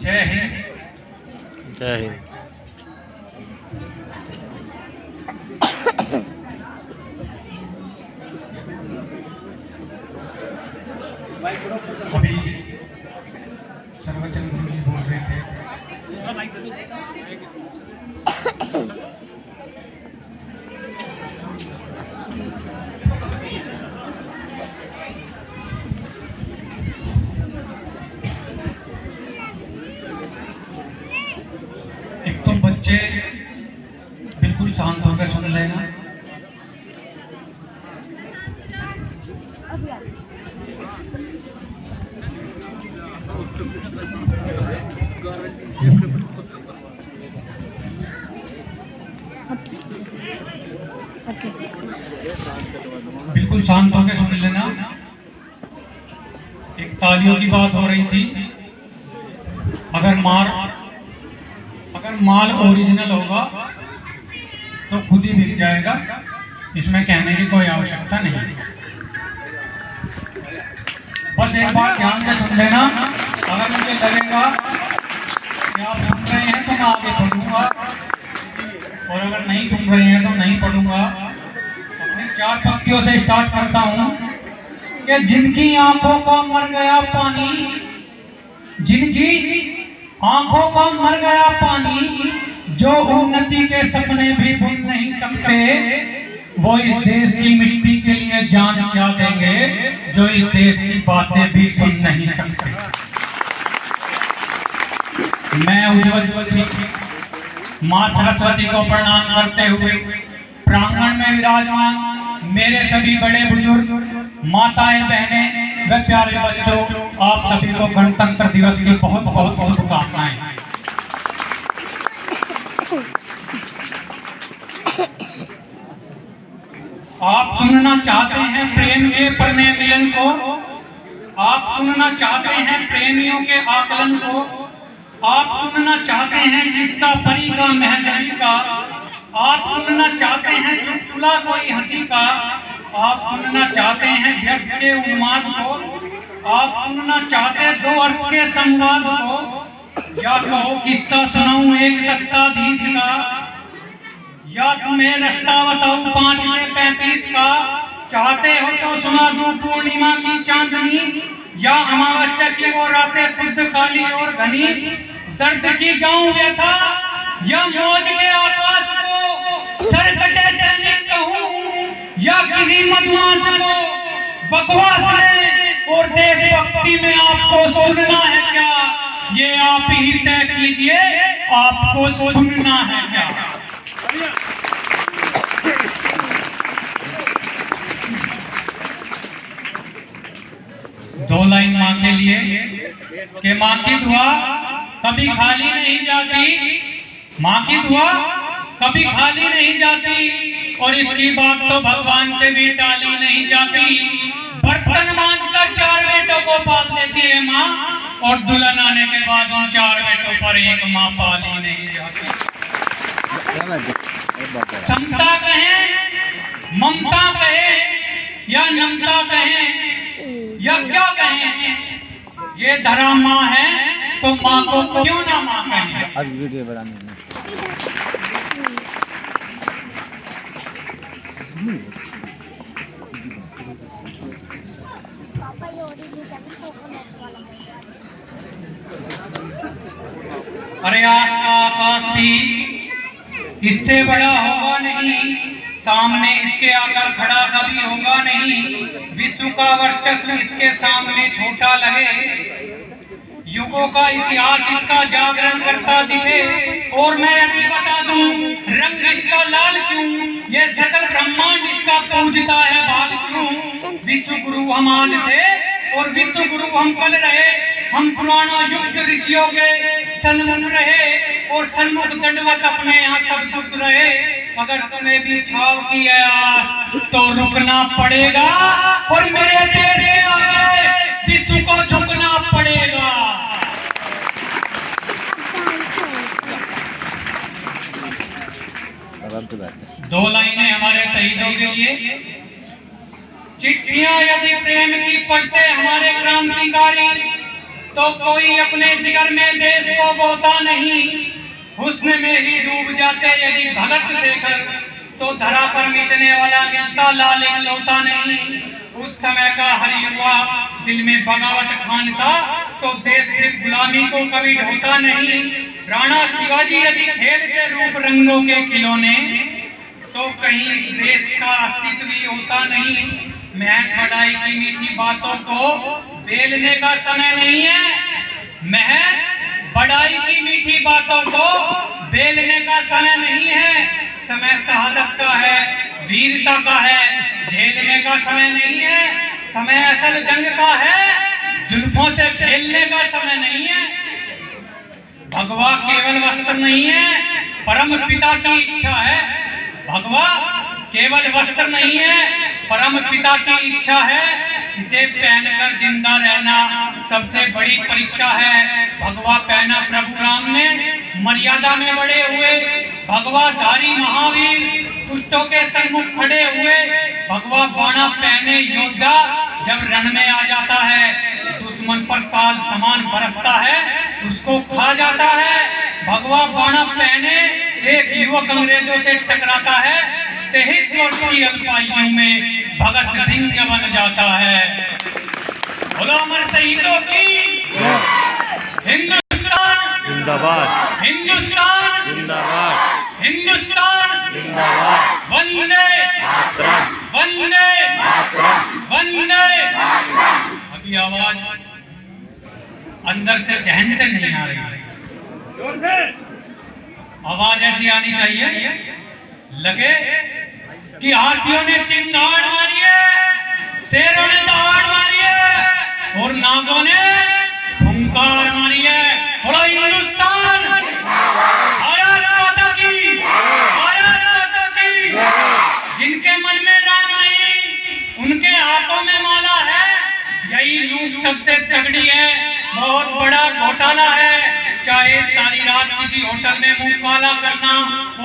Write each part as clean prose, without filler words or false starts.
जय हिंद। जय हिंद। अभी सर्वचंद्र जी बोल रहे थे, एक तो बच्चे बिल्कुल शांत होकर सुन लेना। बिल्कुल शांत होकर सुन लेना। एक तालियों की बात हो रही थी। अगर माल ओरिजिनल होगा तो खुद ही बिक जाएगा, इसमें कहने की कोई आवश्यकता नहीं। बस एक बात ध्यान से सुन लेना। अगर मुझे लगेगा कि आप सुन रहे हैं तो मैं आगे पढ़ूंगा, और अगर नहीं सुन रहे हैं तो नहीं पढ़ूंगा। अपनी 4 पंक्तियों से स्टार्ट करता हूं कि जिनकी आंखों का मर गया पानी, जिनकी आंखों का मर गया पानी, जो उन्नति के सपने भी बुन नहीं सकते, वो इस देश की मिट्टी के लिए जान क्या देंगे, जो इस देश की बातें भी सुन नहीं सकते। मैं उज्जवल सिंह मां सरस्वती को प्रणाम करते हुए प्रांगण में विराजमान मेरे सभी बड़े बुजुर्ग, माताएं, बहनें व प्यारे बच्चों, आप सभी को गणतंत्र दिवस की बहुत बहुत शुभकामनाएं। आप सुनना चाहते हैं प्रेम के प्रणय मिलन को, आप सुनना चाहते हैं प्रेमियों के आकलन को, आप सुनना चाहते हैं किस्सा परी का महजबी का, आप सुनना चाहते हैं चुटकुला कोई हंसी का, आप सुनना चाहते हैं व्यर्थ के उन्माद को, आप सुनना चाहते हैं 2 अर्थ के संवाद को, या कहो किस्सा सुनाऊं एक सत्ताधीश का, या तुम्हें रास्ता बताऊं 5 से 35 का। चाहते हो तो सुना दूं पूर्णिमा की चांदनी, या अमावस्या की वो रातें शुद्ध काली और घनी। दर्द की गाँव व्यथा या मौज के आकाश को सर कटे सैनिक कहूं, या किसी मधुआस को बकवास में और देशभक्ति में आपको सुनना है क्या, ये आप ही तय कीजिए, आपको सुनना है क्या। 2 लाइन माँ के लिए कि माँ की दुआ कभी खाली नहीं जाती, माँ की दुआ कभी खाली नहीं जाती, और इसकी बात तो भगवान से भी टाली नहीं जाती। बर्तन मांझकर 4 बेटों को पाल देती है माँ, और दुल्हन आने के बाद उन 4 बेटों पर एक माँ पाली नहीं जाती। समता कहें, ममता कहें, या नमता कहें, या क्या कहें, ये धरा माँ है तो माँ को क्यों ना माँ कहें। अब वीडियो बनाने में अरे आज का आकाश भी इससे बड़ा होगा नहीं, सामने इसके आकर खड़ा कभी होगा नहीं। विश्व का वर्चस्व इसके सामने छोटा लगे, युगों का इतिहास इसका जागरण करता दिखे। और मैं यदि बता दूं रंग इसका लाल क्यों, ये सकल ब्रह्मांड इसका पूजता है बाल क्यों। विश्व गुरु हम आज थे और विश्व गुरु हम कल रहे, हम पुराना युग ऋषियों के सन्मुख रहे, और सन्मुख दंडवत अपने यहाँ सब दुख रहे। अगर तुम्हें भी छाव की है आस तो रुकना पड़ेगा, और मेरे देश के आगे विश्व को झुकना पड़ेगा। दो लाइनें हमारे शहीदों के लिए। चिट्ठियां यदि प्रेम की पढ़ते हमारे क्रांतिकारी, तो कोई अपने जिगर में देश को बोता नहीं। हुस्न में ही डूब जाते यदि भगत देकर, तो धरा पर मिटने वाला मिलता लाल इकलौता नहीं। उस समय का हर युवा दिल में बगावत ठानता, तो देश की गुलामी को कभी ढोता नहीं। राणा शिवाजी यदि खेलते रूप रंगों के खिलौने, तो कहीं इस देश का अस्तित्व ही होता नहीं। महज बढ़ाई की मीठी बातों को बेलने का समय नहीं है। महज बढ़ाई की मीठी बातों को बेलने का समय नहीं है। समय शहादत का है, वीरता का है, झेलने का समय नहीं है। समय असल जंग का है, जुल्फों से खेलने का समय नहीं है। भगवा केवल वस्त्र नहीं है, परम पिता की इच्छा है। भगवा केवल वस्त्र नहीं है, परम पिता की इच्छा है। इसे पहनकर जिंदा रहना सबसे बड़ी परीक्षा है। भगवा पहना प्रभु राम ने, मर्यादा में बड़े हुए। भगवा धारी महावीर दुष्टों के सन्मुख खड़े हुए। भगवा बाणा पहने योद्धा जब रण में आ जाता है, दुश्मन पर काल समान बरसता है, उसको खा जाता है। भगवा बाणा पहने एक युवक अंग्रेजों से टकराता है, 23 वर्ष की अल्पायु में भगत सिंह बन जाता है। बोलो अमर शहीदों की हिंदुस्तान जिंदाबाद, हिंदुस्तान जिंदाबाद, हिंदुस्तान जिंदाबाद, वंदे मातरम, वंदे मातरम, वंदे। अभी आवाज अंदर से जहन से नहीं आ रही है। आवाज ऐसी आनी चाहिए लगे कि हाथियों ने चिंगाड़ मारी है, शेरों ने दहाड़ मारी है और नागों ने फुंकार मारी है। बोलो हिंदुस्तान, भारत माता की, भारत माता की। जिनके मन में राम नहीं, उनके हाथों में माला है। यही लूट सबसे तगड़ी है, बहुत बड़ा घोटाला है। चाहे सारी रात किसी होटल में मुंह काला करना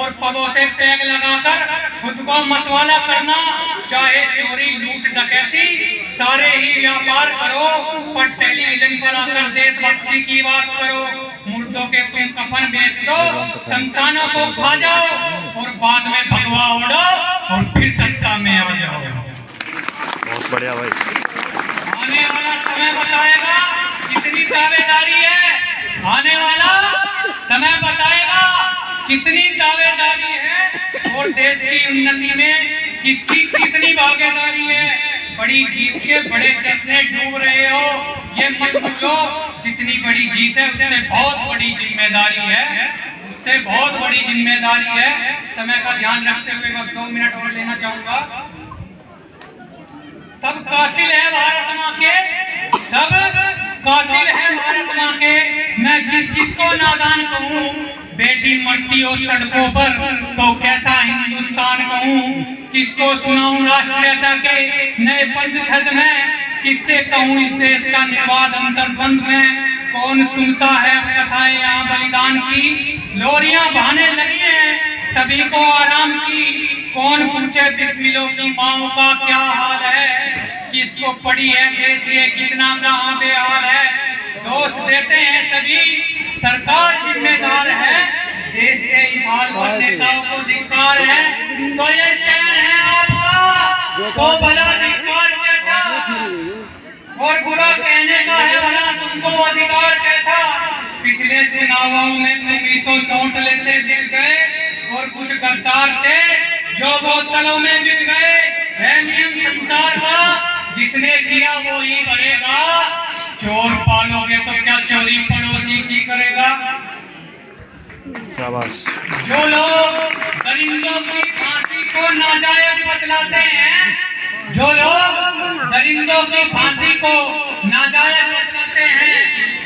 और पबों से पैग लगाकर खुद को मतवाला करना, चाहे चोरी लूट डकैती, सारे ही व्यापार करो, पर टेलीविजन पर आकर देशभक्ति की बात करो। मुर्दों के तुम कफन बेच दो, शमशानों को खा जाओ और बाद में भगवा उड़ो और फिर सत्ता में आ जाओ। बहुत बढ़िया भाई। आने वाला समय बताएगा कितनी दावेदारी है। आने वाला समय बताएगा कितनी दावेदारी है और देश की उन्नति में किसकी कितनी भागीदारी है। बड़ी जीत के बड़े जश्न डूब रहे हो, ये मत भूलो जितनी बड़ी जीत है उससे बहुत बड़ी जिम्मेदारी है, उससे बहुत बड़ी जिम्मेदारी है। समय का ध्यान रखते हुए बस 2 मिनट और लेना चाहूंगा। सब कातिल है भारत माँ के, सब कातिल है भारत माँ के। मैं किस किस को नादान कहूँ, बेटी मरती हो सड़कों पर तो कैसा हिंदुस्तान कहूँ। किसको सुनाऊं राष्ट्रीयता के नए पंथ छद में, किससे कहूँ इस देश का निर्वाध अंतर्बंध में। कौन सुनता है कथाएं यहाँ बलिदान की, लोरियां बहाने लगी हैं सभी को आराम की। कौन पूछे बिस्मिलों की माओ का क्या हाल है, किसको पड़ी है देश ये कितना कहाँ बेहाल है। दोष देते हैं सभी, सरकार जिम्मेदार है, देश के इस हाल पर नेताओं को धिक्कार है। तो ये चैन है आपका तो भला धिक्कार कैसा, और बुरा कहने का है भला तुमको अधिकार कैसा। पिछले चुनावों में तुम ही तो नोट लेते दिख गए और कुछ गद्दार थे जो बोतलों में बिक गए। है नियम संसार का, जिसने किया वो ही भरेगा। चोर पालोगे तो क्या चोरी पड़ोसी की करेगा। शाबाश। जो लोग दरिंदों की फांसी को नाजायज बतलाते हैं, जो लोग दरिंदों की फांसी को नाजायज बतलाते हैं,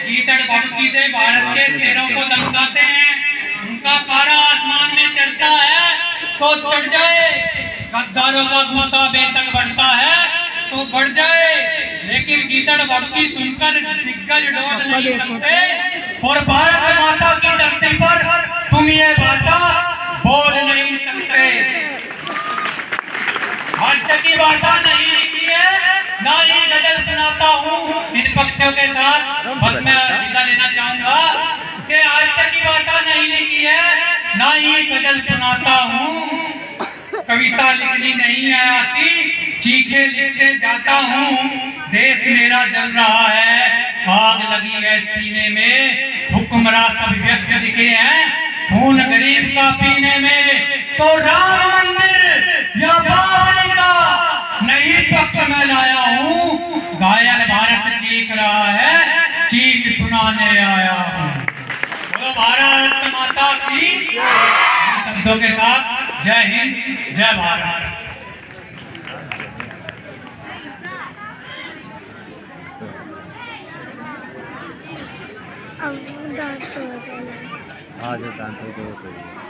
कीचड़ भक्ति से भारत के शेरों को धमकाते हैं, उनका पारा आसमान में चढ़ता है तो चढ़ जाए। गद्दारों का गुस्सा बेशक बढ़ता है तो बढ़ जाए, लेकिन गीदड़ भक्ति सुनकर दिग्गज डोल नहीं सकते और भारत माता की धरती पर तुम ये भाषा बोल नहीं सकते। भाषा की भाषा नहीं लिखी है ना ही गजल सुनाता हूँ इन पक्षों के साथ। बस मैं विदा लेना चाहूंगा कि आज तक की भाषा नहीं लिखी है, ना ही गजल सुनाता हूँ, कविता लिखनी नहीं आती, चीखे लिखते जाता हूँ। देश मेरा जल रहा है, आग लगी है सीने में, हुक्मरान सब व्यस्त दिखे हैं खून गरीब का पीने में। तो राम मंदिर या बाबरी का नहीं पक्ष में लाया हूँ, घायल भारत चीख रहा है, चीख सुनाने आया हूँ। बोलो भारत माता की। इन शब्दों के साथ जय हिंद, जय भारत। आज डांस हो